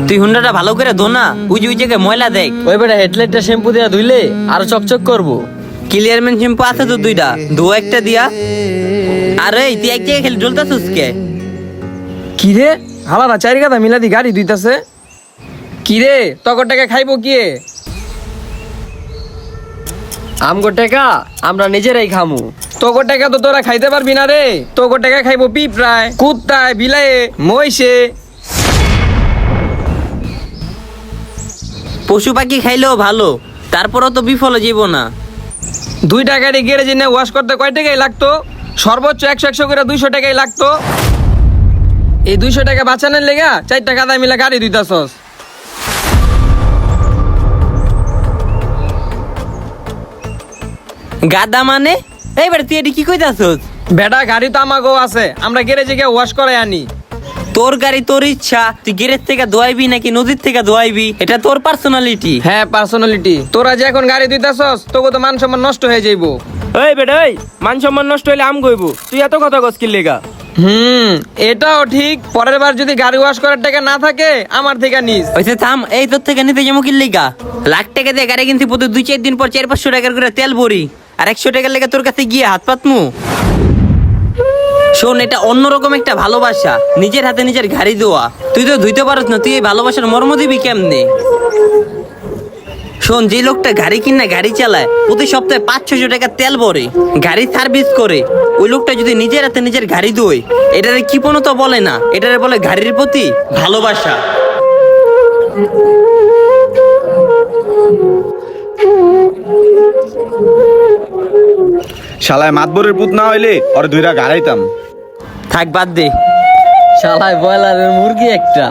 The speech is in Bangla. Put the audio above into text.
তুই হুন্ডাটা ভালো করে ধো না, ওই যে ওই জায়গায় ময়লা দেখ। ওই বেটা হেডলাইটটা শ্যাম্পু দিয়ে ধুইলে আরো চকচক করবো। ক্লিয়ারম্যান শ্যাম্পু আছে তো দুইটা, ধো একটা দিয়া। আরে তুই এক জায়গায় খালি জ্বলতাছিস কে? কিরে হালারা চারি কথা মিলাদি গাড়ি দুইতাছে। কিরে তকর টাকা খাইবো কে? আমগো টাকা আমরা নিজেরাই খামু। তকর টাকা তো তোরা খাইতে পারবি না রে। তকর টাকা খাইবো পিঁপড়ায়, কুত্তায়, বিলায়ে, মহিষে। পশু পাখি খাইলেও ভালো, তারপরও তো বিফলে যাইব না। 2 টাকারই গ্যারেজে নিয়ে ওয়াশ করতে কয় টাকাই লাগতো? সর্বোচ্চ 100 করে 200 টাকাই লাগতো। এই 200 টাকা বাঁচানোর লেগা 4 টাকা দায় মিলে গাড়ি দুইতাছস। গাদা মানে? এইবার তুই এটি কি কইতাছস? বেটা গাড়ি তো আমাকেও আছে, আমরা গ্যারেজে গিয়ে ওয়াশ করে আনি। তোর গাড়ি তোর ইচ্ছা, তুই গ্যারেজ থেকে ধোয়াইবি নাকি নদীর থেকে ধোয়াইবি, এটা তোর পার্সোনালিটি। হ্যাঁ পার্সোনালিটি। তোরা যে এখন গাড়ি দুইতাছস তোকে তো মান সম্মান নষ্ট হয়ে যাইবো। এই বেটা এই মান সম্মান নষ্ট হইলে আম গইব, তুই এত কথা কস কি লেগা? এটাও ঠিক। পরের বার যদি গাড়ি ওয়াশ করার টাকা না থাকে আমার থেকে নিস। ওইসে থাম, এই তোর থেকে নিতে যাবো কি লিগা? লাখ টাকা দিয়ে গাড়ি কিনছি, প্রতি 2-4 দিন পর 400-500 টাকার করে তেল ভরি, আর 100 টাকার লেগে তোর কাছে গিয়ে হাত পাতমু? শোন, এটা অন্যরকম একটা ভালোবাসা, নিজের হাতে নিজের গাড়ি দেওয়া। তুই তো ধুইতে পারস না, তুই এই ভালোবাসার মর্ম দিবি কেমনে? শোন, যে লোকটা গাড়ি কিনা গাড়ি চালায়, প্রতি সপ্তাহে 500-600 টাকা তেল ভরে, গাড়ি সার্ভিস করে, ওই লোকটা যদি নিজের হাতে নিজের গাড়ি দোয়, এটারে কৃপণতা বলে না, এটারে বলে গাড়ির প্রতি ভালোবাসা। শালায় মাতবরের পুত না হইলে ওরে ধইরা গাড়াইতাম। থাক, বাদ দে। শালায় বয়লারের মুরগি একটা।